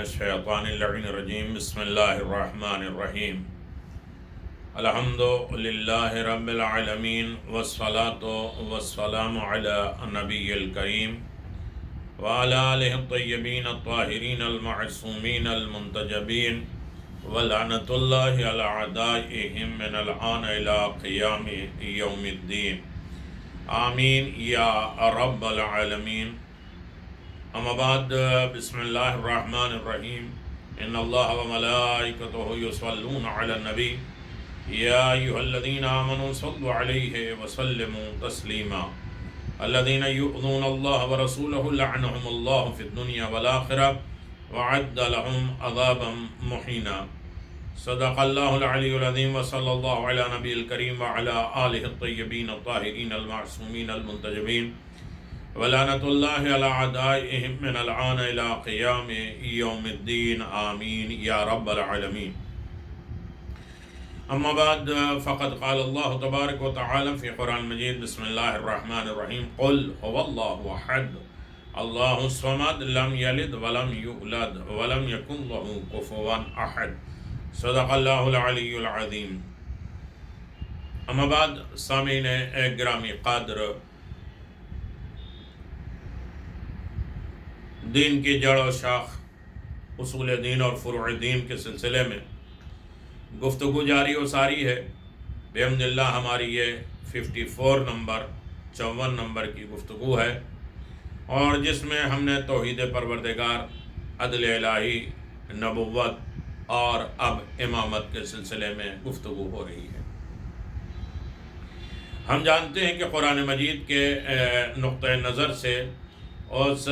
الشیطان اللعین الرجیم بسم اللہ الرحمن الرحیم الحمد للہ رب العالمین والصلاة والسلام علی النبی الکریم وعلی آلہ الطیبین الطاہرین المعصومین المنتجبین ولعنۃ اللہ علی اعدائہم من الآن الی قیام یوم الدین آمین یا رب العالمین۔ اما بعد، بسم اللہ الرحمن الرحیم، ان اللہ وملائکتہ یصلون علی النبی یا ایھا الذین آمنوا صلوا علیہ وسلموا تسلیما الذین یؤذون اللہ ورسولہ لعنہم اللہ فی الدنیا والآخرہ وأعد لهم عذابا مہینا۔ صدق اللہ العلی العظیم وصلی اللہ علی نبی الکریم وعلی آلہ الطیبین الطاہرین المعصومین المنتجبین ولعنۃ اللہ علی اعدائہم من الآن الی قیام یوم الدین آمین یا رب العالمین۔ اما بعد، فقد قال اللہ تبارک و تعالی فی قرآن مجید بسم اللہ الرحمن الرحیم قل هو اللہ احد اللہ الصمد لم یلد ولم یولد ولم یکن له کفوا احد۔ صدق اللہ العلی العظیم۔ اما بعد، سامعین گرامی قدر، دین کی جڑ و شاخ، اصول دین اور فروع دین کے سلسلے میں گفتگو جاری و ساری ہے۔ بحمد اللہ ہماری یہ 54 نمبر کی گفتگو ہے، اور جس میں ہم نے توحید پروردگار، عدل الہی، نبوت اور اب امامت کے سلسلے میں گفتگو ہو رہی ہے۔ ہم جانتے ہیں کہ قرآن مجید کے نقطۂ نظر سے اس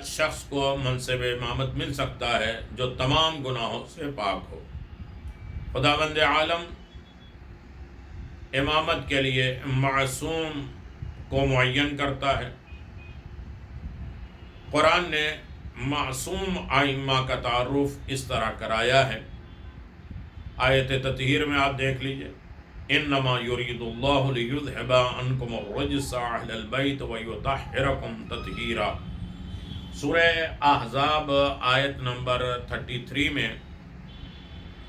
شخص کو منصب امامت مل سکتا ہے جو تمام گناہوں سے پاک ہو۔ خداوند عالم امامت کے لیے معصوم کو معین کرتا ہے۔ قرآن نے معصوم ائمہ کا تعارف اس طرح کرایا ہے۔ آیت تطہیر میں آپ دیکھ لیجئے، انما یرید اللہ لیذھب عنکم الرجس اہل البیت ویطہرکم تطہیرا۔ سورہ احزاب آیت نمبر 33 میں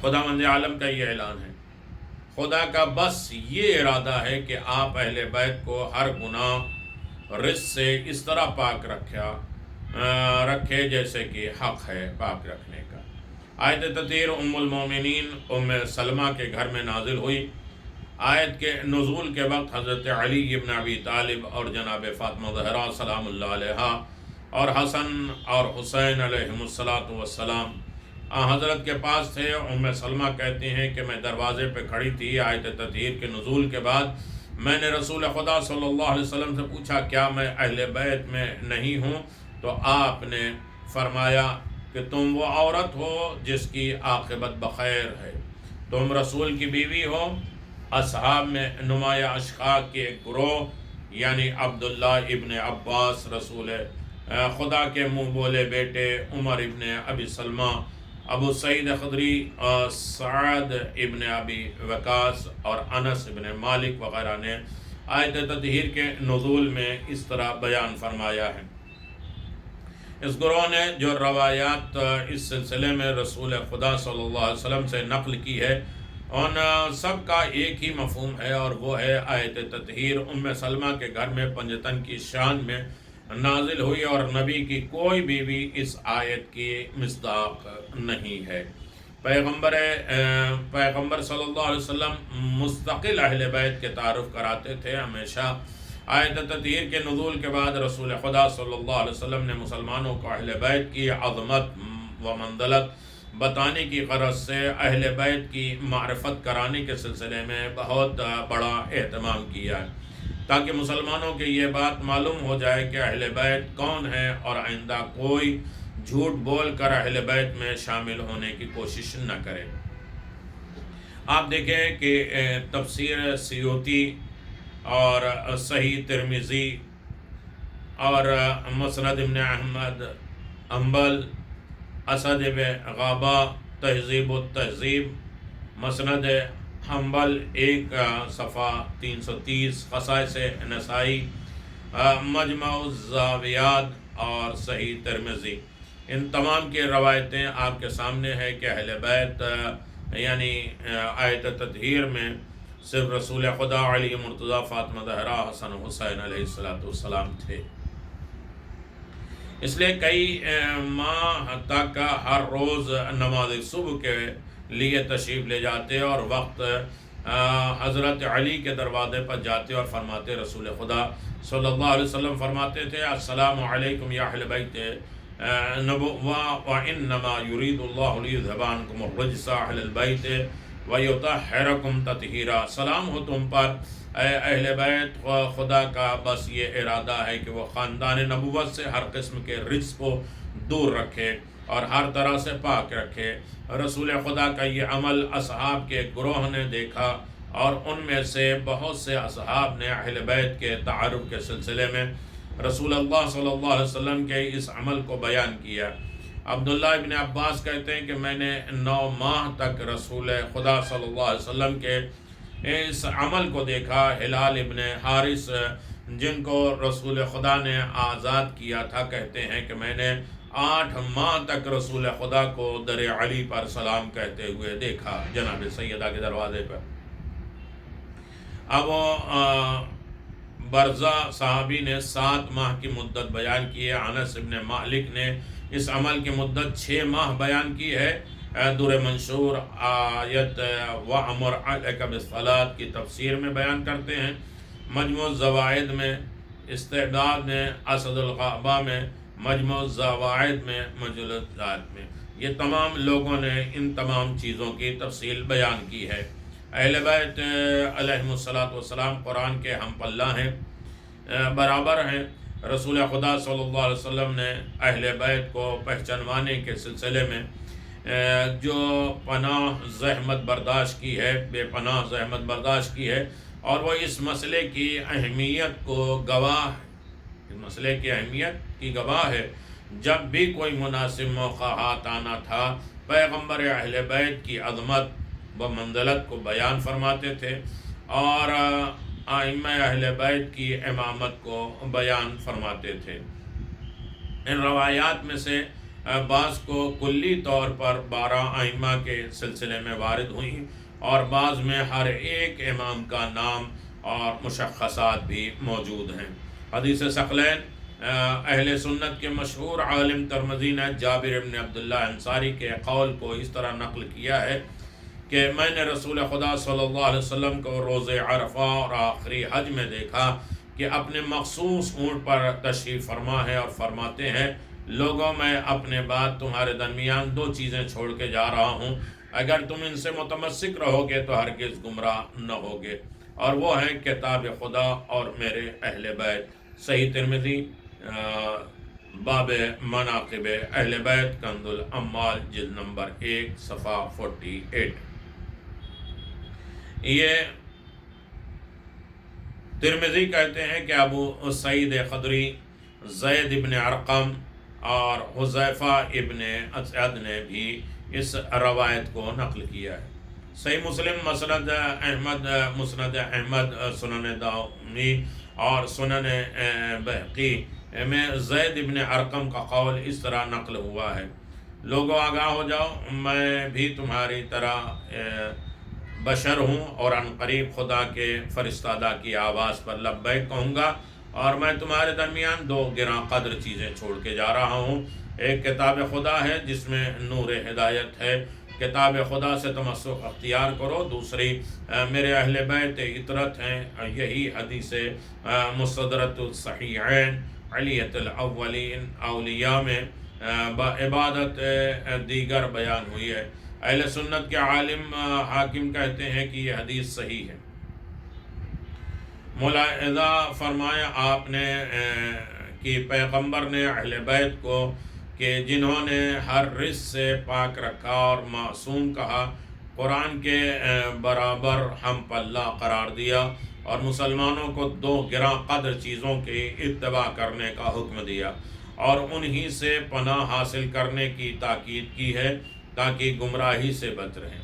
خداوند عالم کا یہ اعلان ہے، خدا کا بس یہ ارادہ ہے کہ آپ اہل بیت کو ہر گناہ رجس سے اس طرح پاک رکھے جیسے کہ حق ہے پاک رکھنے کا۔ آیت تطہیر ام المومنین ام سلمہ کے گھر میں نازل ہوئی۔ آیت کے نزول کے وقت حضرت علی ابن ابی طالب اور جناب فاطمہ زہرا سلام اللہ علیہا اور حسن اور حسین علیہم السلام حضرت کے پاس تھے۔ ام سلمہ کہتی ہیں کہ میں دروازے پہ کھڑی تھی آیت تطہیر کے نزول کے بعد، میں نے رسول خدا صلی اللہ علیہ وسلم سے پوچھا کیا میں اہل بیت میں نہیں ہوں؟ تو آپ نے فرمایا کہ تم وہ عورت ہو جس کی عاقبت بخیر ہے، تم رسول کی بیوی ہو۔ اصحاب میں نمایاں اشقاق کے ایک گروہ یعنی عبداللہ ابن عباس، رسول خدا کے منہ بولے بیٹے، عمر ابن ابی سلمہ، ابو سعید خدری، سعد ابن ابی وقاص اور انس ابن مالک وغیرہ نے آیت تطہیر کے نزول میں اس طرح بیان فرمایا ہے۔ اس گروہ نے جو روایات اس سلسلے میں رسول خدا صلی اللہ علیہ وسلم سے نقل کی ہے، ان سب کا ایک ہی مفہوم ہے، اور وہ ہے آیت تطہیر ام سلمہ کے گھر میں پنجتن کی شان میں نازل ہوئی، اور نبی کی کوئی بیوی اس آیت کی مصداق نہیں ہے۔ پیغمبر صلی اللہ علیہ وسلم مستقل اہل بیت کے تعارف کراتے تھے ہمیشہ۔ آیت تطہیر کے نزول کے بعد رسول خدا صلی اللہ علیہ وسلم نے مسلمانوں کو اہل بیت کی عظمت و منزلت بتانے کی غرض سے اہل بیت کی معرفت کرانے کے سلسلے میں بہت بڑا اہتمام کیا ہے، تاکہ مسلمانوں کے یہ بات معلوم ہو جائے کہ اہل بیت کون ہے، اور آئندہ کوئی جھوٹ بول کر اہل بیت میں شامل ہونے کی کوشش نہ کرے۔ آپ دیکھیں کہ تفسیر سیوطی اور صحیح ترمذی اور مسند ابن احمد حنبل، اسد ابن غابہ، تہذیب التہذیب، مسند حنبل 1 صفحہ 330، خصائص نسائی، مجمع الزاویات اور صحیح ترمذی، ان تمام کی روایتیں آپ کے سامنے ہے کہ اہل بیت یعنی آیت تطہیر میں صرف رسول خدا علی مرتضیٰ فاطمہ زہرا حسن حسین علیہ السلام تھے۔ اس لیے کئی ماہ تک ہر روز نماز صبح کے لیے تشریف لے جاتے اور وقت حضرت علی کے دروازے پر جاتے اور فرماتے، رسول خدا صلی اللہ علیہ وسلم فرماتے تھے، السلام علیکم یا اہل بیت وَإِنَّمَا يُرِيدُ اللَّهُ لِيُذْهِبَ عَنْكُمُ الرِّجْسَ أَهْلَ الْبَيْتِ وَيُطَهِّرَكُمْ تَطْهِيرًا۔ سلام ہو تم پر اے اہل بیت، خدا کا بس یہ ارادہ ہے کہ وہ خاندان نبوت سے ہر قسم کے رجس کو دور رکھے اور ہر طرح سے پاک رکھے۔ رسول خدا کا یہ عمل اصحاب کے گروہ نے دیکھا اور ان میں سے بہت سے اصحاب نے اہل بیت کے تعارف کے سلسلے میں رسول اللہ صلی اللہ علیہ وسلم کے اس عمل کو بیان کیا۔ عبداللہ ابن عباس کہتے ہیں کہ میں نے 9 ماہ تک رسول خدا صلی اللہ علیہ وسلم کے اس عمل کو دیکھا۔ ہلال ابن حارث جن کو رسول خدا نے آزاد کیا تھا کہتے ہیں کہ میں نے 8 ماہ تک رسول خدا کو در علی پر سلام کہتے ہوئے دیکھا جناب سیدہ کے دروازے پر۔ اب برزہ صحابی نے 7 ماہ کی مدت بیان کی ہے۔ انس ابن مالک نے اس عمل کی مدت 6 ماہ بیان کی ہے۔ در منشور آیت وَأَمُرْ عَلَيْكَ بِالصَّلَاةِ کی تفسیر میں بیان کرتے ہیں، مجموع الزوائد میں، استعداد میں، اسد الغابہ میں، مجموع الزوائد میں، مجموع الزوائد میں، یہ تمام لوگوں نے ان تمام چیزوں کی تفصیل بیان کی ہے۔ اہل بیت علیہم السلام قرآن کے ہم پلہ ہیں، برابر ہیں۔ رسول خدا صلی اللہ علیہ وسلم نے اہل بیت کو پہچانوانے کے سلسلے میں جو پناہ زحمت برداشت کی ہے، بے پناہ زحمت برداشت کی ہے، اور وہ اس مسئلے کی اہمیت کو گواہ ہے، اس مسئلے کی اہمیت کی گواہ ہے۔ جب بھی کوئی مناسب موقع ہاتھ آنا تھا، پیغمبر اہل بیت کی عظمت و منزلت کو بیان فرماتے تھے اور ائمہ اہل بیت کی امامت کو بیان فرماتے تھے۔ ان روایات میں سے بعض کو کلی طور پر 12 ائمہ کے سلسلے میں وارد ہوئیں اور بعض میں ہر ایک امام کا نام اور مشخصات بھی موجود ہیں۔ حدیث ثقلین اہل سنت کے مشہور عالم ترمذی نے جابر بن عبداللہ انصاری کے قول کو اس طرح نقل کیا ہے کہ میں نے رسول خدا صلی اللہ علیہ وسلم کو روز عرفہ اور آخری حج میں دیکھا کہ اپنے مخصوص اونٹ پر تشریف فرما ہے اور فرماتے ہیں، لوگوں میں اپنے بعد تمہارے درمیان 2 چیزیں چھوڑ کے جا رہا ہوں، اگر تم ان سے متمسک رہو گے تو ہرگز گمراہ نہ ہوگے، اور وہ ہیں کتاب خدا اور میرے اہل بیت۔ صحیح ترمذی باب مناقب اہل بیت کنز الاموال جلد نمبر 1 صفحہ 48۔ یہ ترمذی کہتے ہیں کہ ابو سعید خدری، زید ابن ارقم اور حذیفہ ابن اسعد نے بھی اس روایت کو نقل کیا ہے۔ صحیح مسلم مسند احمد سنن دارمی اور سنن بہقی میں زید ابن ارقم کا قول اس طرح نقل ہوا ہے، لوگوں آگاہ ہو جاؤ، میں بھی تمہاری طرح بشر ہوں اور عنقریب خدا کے فرستادہ کی آواز پر لبیک کہوں گا، اور میں تمہارے درمیان 2 گراں قدر چیزیں چھوڑ کے جا رہا ہوں۔ ایک کتاب خدا ہے جس میں نور ہدایت ہے، کتاب خدا سے تمسک اختیار کرو۔ دوسری میرے اہل بیت عطرت ہیں، یہی حدیث مستدرک الصحیحین علیت الاولین اولیاء میں عبادت دیگر بیان ہوئی ہے۔ اہل سنت کے عالم حاکم کہتے ہیں کہ یہ حدیث صحیح ہے۔ ملاحظہ فرمایا آپ نے کہ پیغمبر نے اہل بیت کو کہ جنہوں نے ہر رزق سے پاک رکھا اور معصوم کہا، قرآن کے برابر ہم پلہ قرار دیا اور مسلمانوں کو 2 گراں قدر چیزوں کی اتباع کرنے کا حکم دیا اور انہی سے پناہ حاصل کرنے کی تاکید کی ہے تاکہ گمراہی سے بچ رہیں۔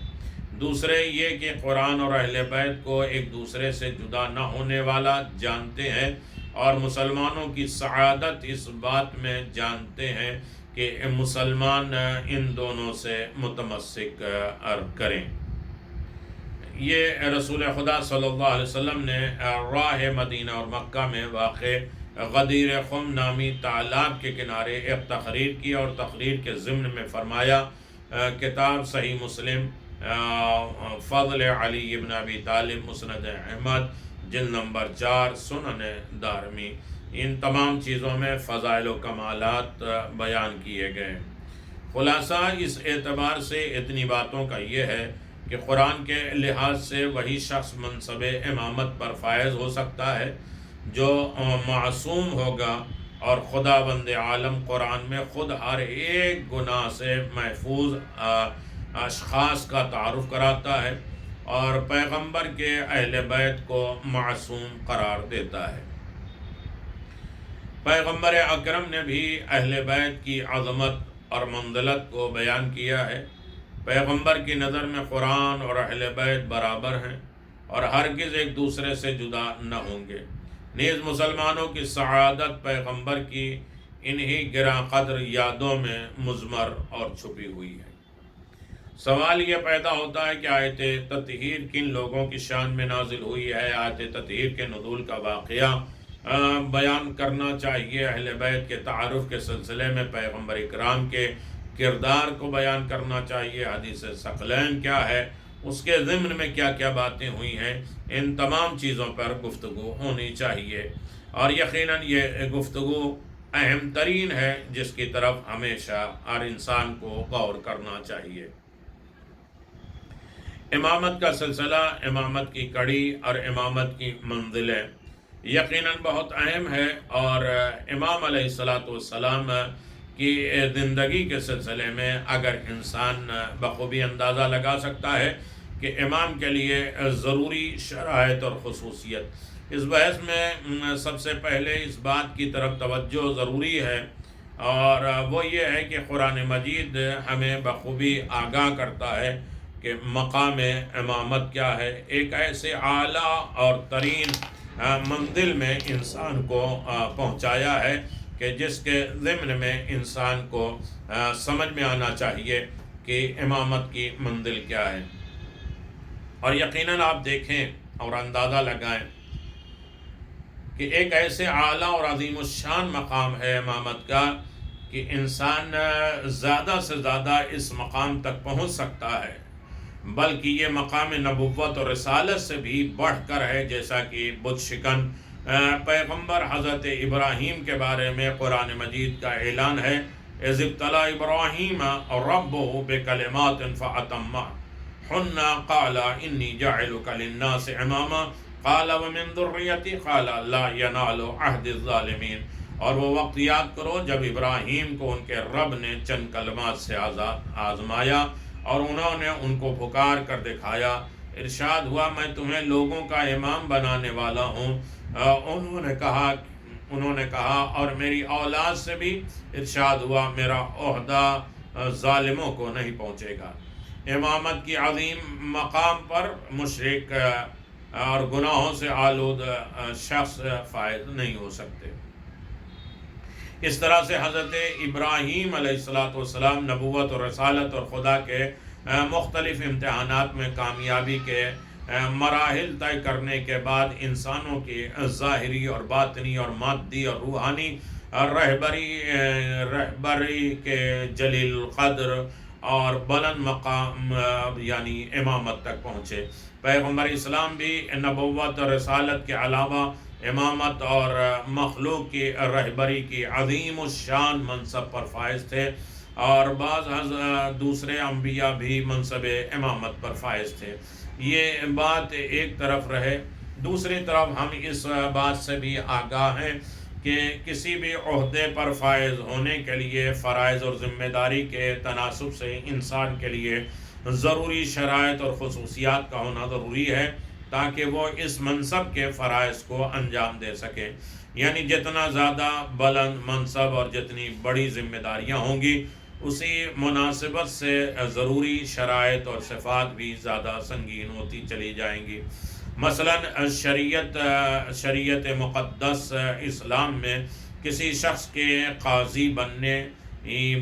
دوسرے یہ کہ قرآن اور اہل بیت کو ایک دوسرے سے جدا نہ ہونے والا جانتے ہیں اور مسلمانوں کی سعادت اس بات میں جانتے ہیں کہ کہ مسلمان ان دونوں سے متمسک کریں۔ یہ رسول خدا صلی اللہ علیہ وسلم نے راہ مدینہ اور مکہ میں واقع غدیر خم نامی تالاب کے کنارے ایک تقریر کی، اور تقریر کے ضمن میں فرمایا، کتاب صحیح مسلم، فضل علی ابن ابی طالب، مسند احمد، جلد نمبر 4، سنن دارمی، ان تمام چیزوں میں فضائل و کمالات بیان کیے گئے۔ خلاصہ اس اعتبار سے اتنی باتوں کا یہ ہے کہ قرآن کے لحاظ سے وہی شخص منصب امامت پر فائز ہو سکتا ہے جو معصوم ہوگا، اور خدا بند عالم قرآن میں خود ہر ایک گناہ سے محفوظ اشخاص کا تعارف کراتا ہے، اور پیغمبر کے اہل بیت کو معصوم قرار دیتا ہے۔ پیغمبر اکرم نے بھی اہل بیت کی عظمت اور منزلت کو بیان کیا ہے۔ پیغمبر کی نظر میں قرآن اور اہل بیت برابر ہیں اور ہرگز ایک دوسرے سے جدا نہ ہوں گے۔ نیز مسلمانوں کی سعادت پیغمبر کی انہی گراں قدر یادوں میں مضمر اور چھپی ہوئی ہے۔ سوال یہ پیدا ہوتا ہے کہ آیت تطہیر کن لوگوں کی شان میں نازل ہوئی ہے؟ آیت تطہیر کے نزول کا واقعہ بیان کرنا چاہیے، اہل بیت کے تعارف کے سلسلے میں پیغمبر اکرام کے کردار کو بیان کرنا چاہیے، حدیث ثقلین کیا ہے، اس کے ضمن میں کیا کیا باتیں ہوئی ہیں، ان تمام چیزوں پر گفتگو ہونی چاہیے، اور یقیناً یہ گفتگو اہم ترین ہے جس کی طرف ہمیشہ ہر انسان کو غور کرنا چاہیے۔ امامت کا سلسلہ، امامت کی کڑی اور امامت کی منزلیں یقیناً بہت اہم ہے، اور امام علیہ السلام کی زندگی کے سلسلے میں اگر انسان بخوبی اندازہ لگا سکتا ہے کہ امام کے لیے ضروری شرائط اور خصوصیت، اس بحث میں سب سے پہلے اس بات کی طرف توجہ ضروری ہے، اور وہ یہ ہے کہ قرآن مجید ہمیں بخوبی آگاہ کرتا ہے کہ مقام امامت کیا ہے، ایک ایسے اعلیٰ اور ترین منزل میں انسان کو پہنچایا ہے کہ جس کے ضمن میں انسان کو سمجھ میں آنا چاہیے کہ امامت کی منزل کیا ہے۔ اور یقیناً آپ دیکھیں اور اندازہ لگائیں کہ ایک ایسے اعلیٰ اور عظیم الشان مقام ہے امامت کا کہ انسان زیادہ سے زیادہ اس مقام تک پہنچ سکتا ہے، بلکہ یہ مقام نبوت اور رسالت سے بھی بڑھ کر ہے، جیسا کہ بت شکن پیغمبر حضرت ابراہیم کے بارے میں قرآن مجید کا اعلان ہے، اذ ابتلی ابراہیم ربہ بکلمات فاتمہن قال انی جاعلک للناس اماما قال ومن ذریتی قال لا ینال عہد الظالمین۔ اور وہ وقت یاد کرو جب ابراہیم کو ان کے رب نے چند کلمات سے آزمایا اور انہوں نے ان کو پکار کر دکھایا، ارشاد ہوا میں تمہیں لوگوں کا امام بنانے والا ہوں۔ انہوں نے کہا اور میری اولاد سے بھی، ارشاد ہوا میرا عہدہ ظالموں کو نہیں پہنچے گا۔ امامت کی عظیم مقام پر مشرک اور گناہوں سے آلود شخص فائز نہیں ہو سکتے۔ اس طرح سے حضرت ابراہیم علیہ السلام نبوت اور رسالت اور خدا کے مختلف امتحانات میں کامیابی کے مراحل طے کرنے کے بعد انسانوں کی ظاہری اور باطنی اور مادی اور روحانی رہبری کے جلیل القدر اور بلند مقام یعنی امامت تک پہنچے۔ پیغمبر اسلام بھی نبوت اور رسالت کے علاوہ امامت اور مخلوق کی رہبری کی عظیم الشان منصب پر فائز تھے، اور بعض دوسرے انبیاء بھی منصب امامت پر فائز تھے۔ یہ بات ایک طرف رہے، دوسری طرف ہم اس بات سے بھی آگاہ ہیں کہ کسی بھی عہدے پر فائز ہونے کے لیے فرائض اور ذمہ داری کے تناسب سے انسان کے لیے ضروری شرائط اور خصوصیات کا ہونا ضروری ہے تاکہ وہ اس منصب کے فرائض کو انجام دے سکے۔ یعنی جتنا زیادہ بلند منصب اور جتنی بڑی ذمہ داریاں ہوں گی، اسی مناسبت سے ضروری شرائط اور صفات بھی زیادہ سنگین ہوتی چلی جائیں گی۔ مثلا شریعت مقدس اسلام میں کسی شخص کے قاضی بننے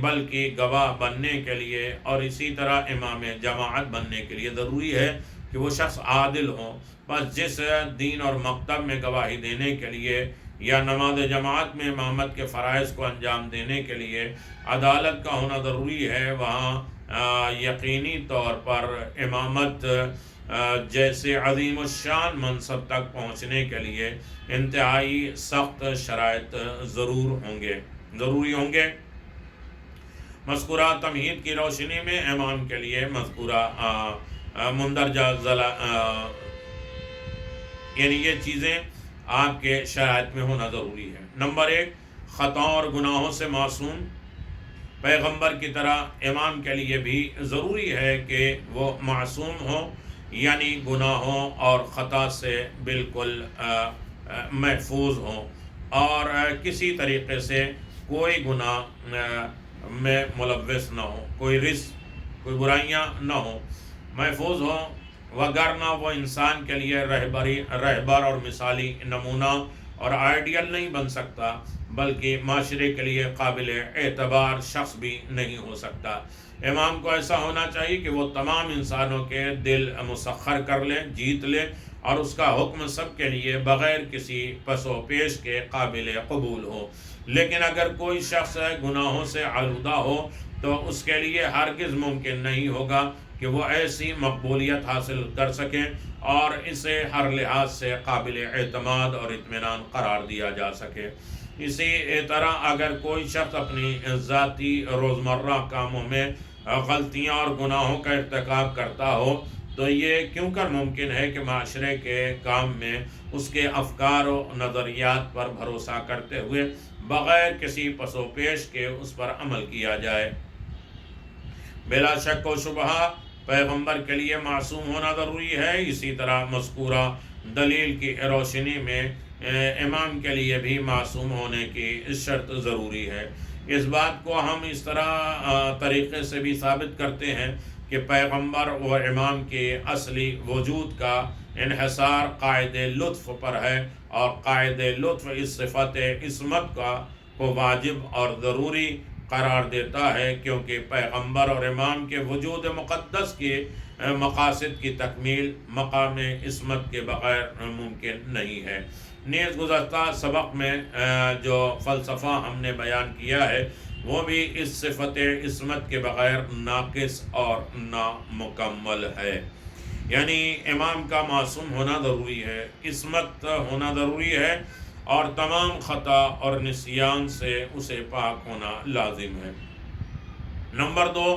بلکہ گواہ بننے کے لیے اور اسی طرح امام جماعت بننے کے لیے ضروری ہے کہ وہ شخص عادل ہو۔ بس جس دین اور مکتب میں گواہی دینے کے لیے یا نماز جماعت میں امامت کے فرائض کو انجام دینے کے لیے عدالت کا ہونا ضروری ہے، وہاں یقینی طور پر امامت جیسے عظیم الشان منصب تک پہنچنے کے لیے انتہائی سخت شرائط ضروری ہوں گے۔ مذکورہ تمہید کی روشنی میں امام کے لیے مذکورہ مندرجہ یعنی یہ چیزیں آپ کے شرائط میں ہونا ضروری ہے۔ نمبر 1، خطاؤں اور گناہوں سے معصوم۔ پیغمبر کی طرح امام کے لیے بھی ضروری ہے کہ وہ معصوم ہو، یعنی گناہوں اور خطا سے بالکل محفوظ ہوں اور کسی طریقے سے کوئی گناہ میں ملوث نہ ہو، کوئی رزق، کوئی برائیاں نہ ہوں، محفوظ ہوں، وگرنہ وہ انسان کے لیے رہبر اور مثالی نمونہ اور آئیڈیل نہیں بن سکتا، بلکہ معاشرے کے لیے قابل اعتبار شخص بھی نہیں ہو سکتا۔ امام کو ایسا ہونا چاہیے کہ وہ تمام انسانوں کے دل مسخر کر لے، جیت لے اور اس کا حکم سب کے لیے بغیر کسی پس و پیش کے قابل قبول ہو۔ لیکن اگر کوئی شخص گناہوں سے آلودہ ہو تو اس کے لیے ہرگز ممکن نہیں ہوگا کہ وہ ایسی مقبولیت حاصل کر سکیں اور اسے ہر لحاظ سے قابل اعتماد اور اطمینان قرار دیا جا سکے۔ اسی طرح اگر کوئی شخص اپنی ذاتی روزمرہ کاموں میں غلطیاں اور گناہوں کا ارتکاب کرتا ہو تو یہ کیوں کر ممکن ہے کہ معاشرے کے کام میں اس کے افکار و نظریات پر بھروسہ کرتے ہوئے بغیر کسی پس و پیش کے اس پر عمل کیا جائے۔ بلا شک و شبہ پیغمبر کے لیے معصوم ہونا ضروری ہے، اسی طرح مذکورہ دلیل کی روشنی میں امام کے لیے بھی معصوم ہونے کی شرط ضروری ہے۔ اس بات کو ہم اس طریقے سے بھی ثابت کرتے ہیں کہ پیغمبر و امام کے اصلی وجود کا انحصار قائد لطف پر ہے اور قائد لطف اس صفت عصمت کو واجب اور ضروری قرار دیتا ہے، کیونکہ پیغمبر اور امام کے وجود مقدس کے مقاصد کی تکمیل مقام عصمت کے بغیر ممکن نہیں ہے۔ نیز گزشتہ سبق میں جو فلسفہ ہم نے بیان کیا ہے وہ بھی اس صفت عصمت کے بغیر ناقص اور نامکمل ہے، یعنی امام کا معصوم ہونا ضروری ہے، عصمت ہونا ضروری ہے اور تمام خطا اور نسیان سے اسے پاک ہونا لازم ہے۔ نمبر 2،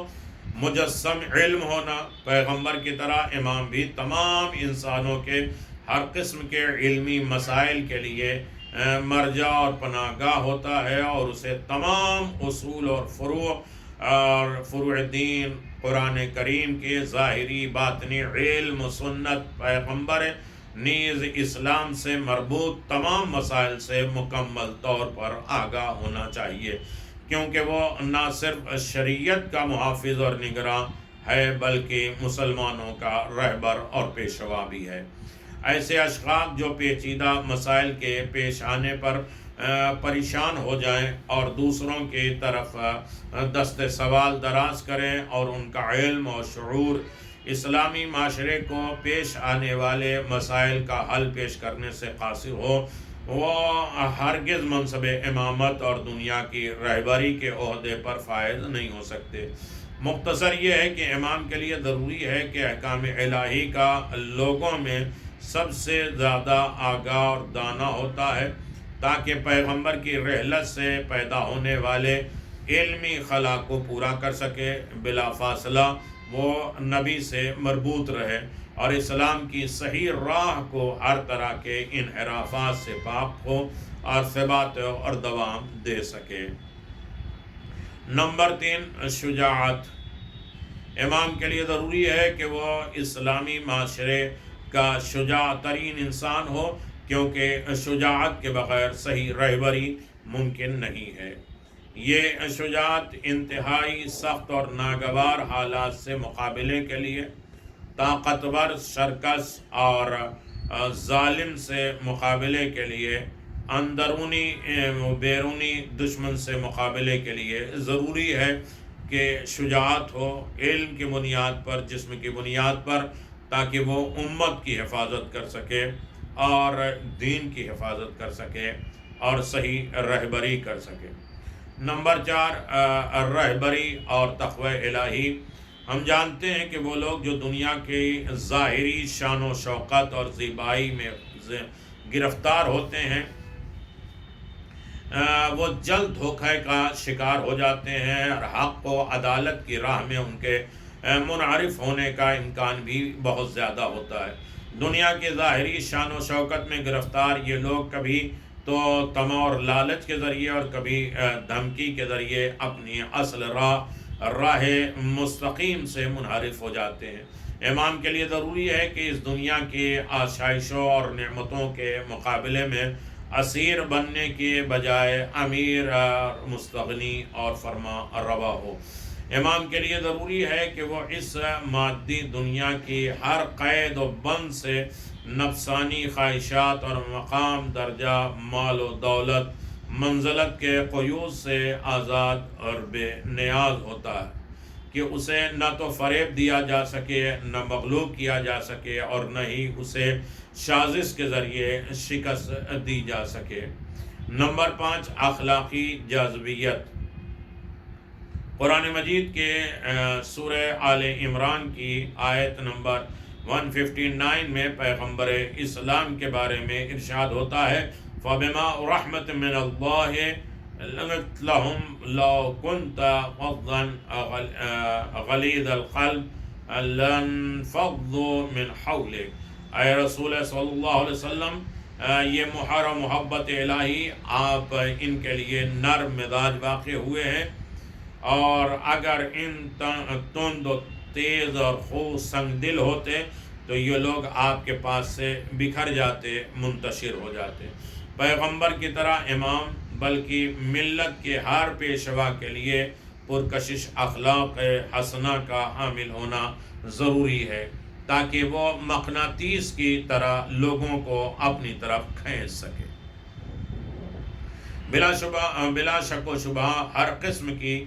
مجسم علم ہونا۔ پیغمبر کی طرح امام بھی تمام انسانوں کے ہر قسم کے علمی مسائل کے لیے مرجع اور پناہ گاہ ہوتا ہے اور اسے تمام اصول اور فروع دین، قرآن کریم کے ظاہری باطنی علم، سنت پیغمبر نیز اسلام سے مربوط تمام مسائل سے مکمل طور پر آگاہ ہونا چاہیے، کیونکہ وہ نہ صرف شریعت کا محافظ اور نگراں ہے بلکہ مسلمانوں کا رہبر اور پیشوا بھی ہے۔ ایسے اشخاص جو پیچیدہ مسائل کے پیش آنے پر پریشان ہو جائیں اور دوسروں کی طرف دست سوال دراز کریں اور ان کا علم اور شعور اسلامی معاشرے کو پیش آنے والے مسائل کا حل پیش کرنے سے قاصر ہو، وہ ہرگز منصب امامت اور دنیا کی رہبری کے عہدے پر فائز نہیں ہو سکتے۔ مختصر یہ ہے کہ امام کے لیے ضروری ہے کہ احکام الہی کا لوگوں میں سب سے زیادہ آگاہ اور دانا ہوتا ہے، تاکہ پیغمبر کی رحلت سے پیدا ہونے والے علمی خلا کو پورا کر سکے، بلا فاصلہ وہ نبی سے مربوط رہے اور اسلام کی صحیح راہ کو ہر طرح کے انحرافات سے پاک ہو اور ثبات اور دوام دے سکے۔ نمبر 3، شجاعت۔ امام کے لیے ضروری ہے کہ وہ اسلامی معاشرے کا شجاع ترین انسان ہو، کیونکہ شجاعت کے بغیر صحیح رہبری ممکن نہیں ہے۔ یہ شجاعت انتہائی سخت اور ناگوار حالات سے مقابلے کے لیے، طاقتور شرکس اور ظالم سے مقابلے کے لیے اندرونی و بیرونی دشمن سے مقابلے کے لیے ضروری ہے کہ شجاعت ہو علم کی بنیاد پر، جسم کی بنیاد پر، تاکہ وہ امت کی حفاظت کر سکے اور دین کی حفاظت کر سکے اور صحیح رہبری کر سکے۔ نمبر 4، رہبری اور تقوی الہی۔ ہم جانتے ہیں کہ وہ لوگ جو دنیا کی ظاہری شان و شوکت اور زیبائی میں گرفتار ہوتے ہیں، وہ جلد دھوکے کا شکار ہو جاتے ہیں اور حق و عدالت کی راہ میں ان کے منحرف ہونے کا امکان بھی بہت زیادہ ہوتا ہے۔ دنیا کی ظاہری شان و شوکت میں گرفتار یہ لوگ کبھی تو طمع اور لالچ کے ذریعے اور کبھی دھمکی کے ذریعے اپنی اصل راہ مستقیم سے منحرف ہو جاتے ہیں۔ امام کے لیے ضروری ہے کہ اس دنیا کی آسائشوں اور نعمتوں کے مقابلے میں اسیر بننے کے بجائے امیر مستغنی اور فرما روا ہو۔ امام کے لیے ضروری ہے کہ وہ اس مادی دنیا کی ہر قید و بند سے، نفسانی خواہشات اور مقام، درجہ، مال و دولت، منزلت کے قیود سے آزاد اور بے نیاز ہوتا ہے کہ اسے نہ تو فریب دیا جا سکے، نہ مغلوب کیا جا سکے، اور نہ ہی اسے سازش کے ذریعے شکست دی جا سکے۔ نمبر 5، اخلاقی جاذبیت۔ قرآن مجید کے سورہ آل عمران کی آیت نمبر 159 میں پیغمبر اسلام کے بارے میں ارشاد ہوتا ہے، فَبِمَا رَحْمَةٍ مِّنَ اللَّهِ لَنْتَ لَهُمْ لَوْ كُنْتَ فَظًّا غَلِيظَ الْقَلْبِ لَانفَضُّوا مِنْ حَوْلِكَ۔ اے رسول صلی اللہ علیہ وسلم، یہ مہر و محبت الہی آپ ان کے لیے نرم مزاج واقع ہوئے ہیں، اور اگر ان تند و تیز اور خوب سنگ دل ہوتے تو یہ لوگ آپ کے پاس سے بکھر جاتے، منتشر ہو جاتے۔ پیغمبر کی طرح امام بلکہ ملت کے ہر پیشوا کے لیے پرکشش اخلاق حسنہ کا حامل ہونا ضروری ہے، تاکہ وہ مقناطیس کی طرح لوگوں کو اپنی طرف کھینچ سکے۔ بلا شک و شبہ ہر قسم کی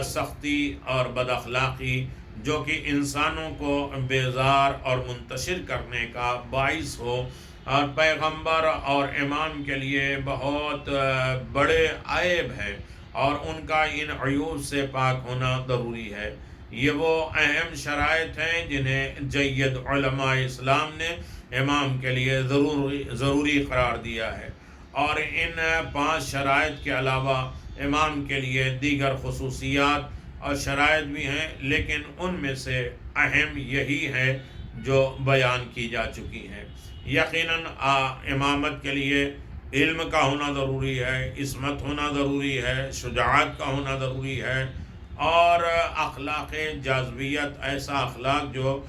سختی اور بد اخلاقی جو کہ انسانوں کو بیزار اور منتشر کرنے کا باعث ہو، اور پیغمبر اور امام کے لیے بہت بڑے عیب ہے، اور ان کا ان عیوب سے پاک ہونا ضروری ہے۔ یہ وہ اہم شرائط ہیں جنہیں جید علماء اسلام نے امام کے لیے ضروری قرار دیا ہے، اور ان 5 شرائط کے علاوہ امام کے لیے دیگر خصوصیات اور شرائط بھی ہیں، لیکن ان میں سے اہم یہی ہے جو بیان کی جا چکی ہیں۔ یقیناً امامت کے لیے علم کا ہونا ضروری ہے، عصمت ہونا ضروری ہے، شجاعت کا ہونا ضروری ہے، اور اخلاق جاذبیت، ایسا اخلاق جو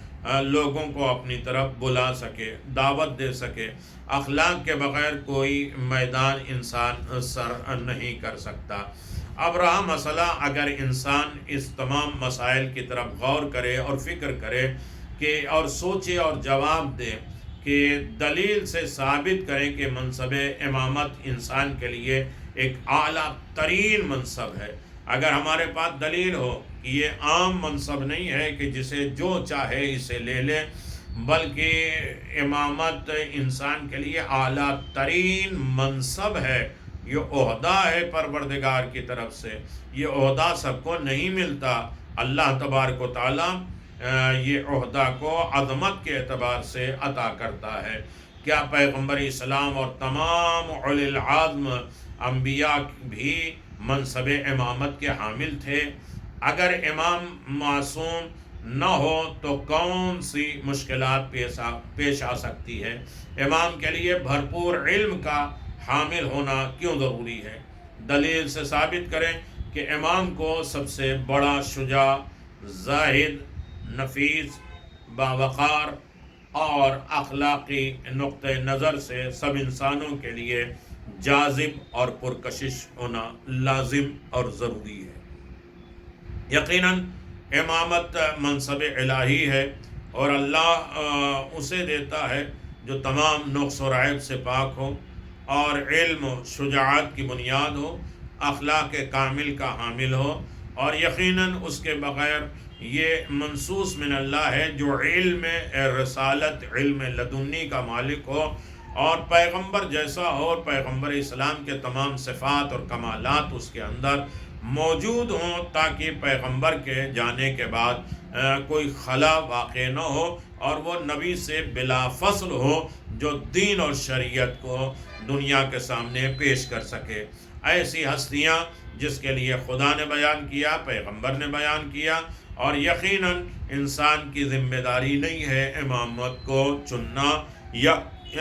لوگوں کو اپنی طرف بلا سکے، دعوت دے سکے۔ اخلاق کے بغیر کوئی میدان انسان سر نہیں کر سکتا۔ اب رہا مسئلہ، اگر انسان اس تمام مسائل کی طرف غور کرے اور فکر کرے اور سوچے اور جواب دے کہ دلیل سے ثابت کریں کہ منصب امامت انسان کے لیے ایک اعلیٰ ترین منصب ہے۔ اگر ہمارے پاس دلیل ہو کہ یہ عام منصب نہیں ہے کہ جسے جو چاہے اسے لے لے، بلکہ امامت انسان کے لیے اعلیٰ ترین منصب ہے، یہ عہدہ ہے پروردگار کی طرف سے، یہ عہدہ سب کو نہیں ملتا۔ اللہ تبارک و تعالیٰ یہ عہدہ کو عظمت کے اعتبار سے عطا کرتا ہے۔ کیا پیغمبر اسلام اور تمام اولی العزم انبیاء بھی منصب امامت کے حامل تھے؟ اگر امام معصوم نہ ہو تو کون سی مشکلات پیش آ سکتی ہے؟ امام کے لیے بھرپور علم کا حامل ہونا کیوں ضروری ہے؟ دلیل سے ثابت کریں کہ امام کو سب سے بڑا شجاع، زاہد، نفیس، باوقار اور اخلاقی نقطہ نظر سے سب انسانوں کے لیے جاذب اور پرکشش ہونا لازم اور ضروری ہے۔ یقیناً امامت منصب الہی ہے، اور اللہ اسے دیتا ہے جو تمام نقص و عیب سے پاک ہو، اور علم و شجاعت کی بنیاد ہو، اخلاق کامل کا حامل ہو، اور یقیناً اس کے بغیر یہ منصوص من اللہ ہے جو علم رسالت، علم لدنی کا مالک ہو اور پیغمبر جیسا ہو، اور پیغمبر اسلام کے تمام صفات اور کمالات اس کے اندر موجود ہوں، تاکہ پیغمبر کے جانے کے بعد کوئی خلا واقع نہ ہو اور وہ نبی سے بلا فصل ہو جو دین اور شریعت کو دنیا کے سامنے پیش کر سکے۔ ایسی ہستیاں جس کے لیے خدا نے بیان کیا، پیغمبر نے بیان کیا، اور یقیناً انسان کی ذمہ داری نہیں ہے امامت کو چننا یا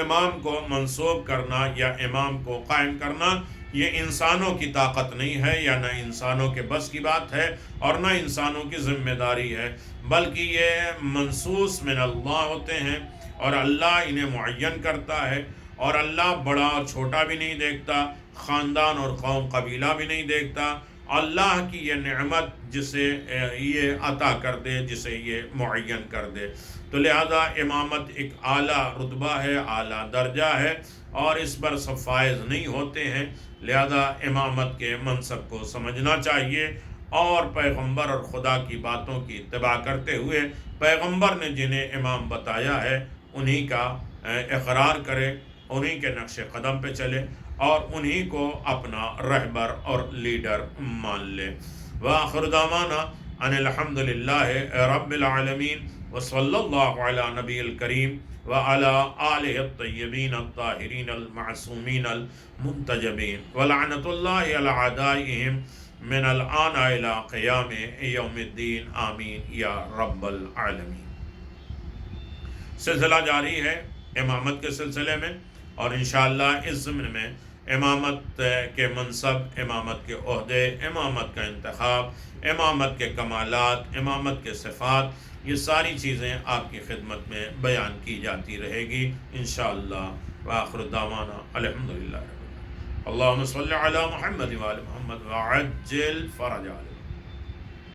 امام کو منسوب کرنا یا امام کو قائم کرنا۔ یہ انسانوں کی طاقت نہیں ہے، یا نہ انسانوں کے بس کی بات ہے، اور نہ انسانوں کی ذمہ داری ہے، بلکہ یہ منصوص من اللہ ہوتے ہیں، اور اللہ انہیں معین کرتا ہے، اور اللہ بڑا اور چھوٹا بھی نہیں دیکھتا، خاندان اور قوم قبیلہ بھی نہیں دیکھتا۔ اللہ کی یہ نعمت جسے یہ عطا کر دے، جسے یہ معین کر دے، تو لہذا امامت ایک اعلیٰ رتبہ ہے، اعلیٰ درجہ ہے، اور اس پر سب فائز نہیں ہوتے ہیں۔ لہذا امامت کے منصب کو سمجھنا چاہیے، اور پیغمبر اور خدا کی باتوں کی اتباع کرتے ہوئے پیغمبر نے جنہیں امام بتایا ہے انہی کا اقرار کرے، انہی کے نقش قدم پہ چلے، اور انہی کو اپنا رہبر اور لیڈر مان لے۔ وآخر دعوانا ان الحمد للہ رب العالمین، وصلی اللہ علی نبی الکریم وعلی آلہ الطیبین الطاہرین المعصومین المنتجبین، ولعنۃ اللہ علی اعدائہم من الآن الی قیام یوم الدین، آمین یا رب العالمین۔ سلسلہ جاری ہے امامت کے سلسلے میں، اور انشاءاللہ اس ضمن میں امامت کے منصب، امامت کے عہدے، امامت کا انتخاب، امامت کے کمالات، امامت کے صفات، یہ ساری چیزیں آپ کی خدمت میں بیان کی جاتی رہے گی انشاءاللہ۔ وآخر دعوانا الحمدللہ۔ اللہم صلی علی محمد وآل محمد وعجل فرج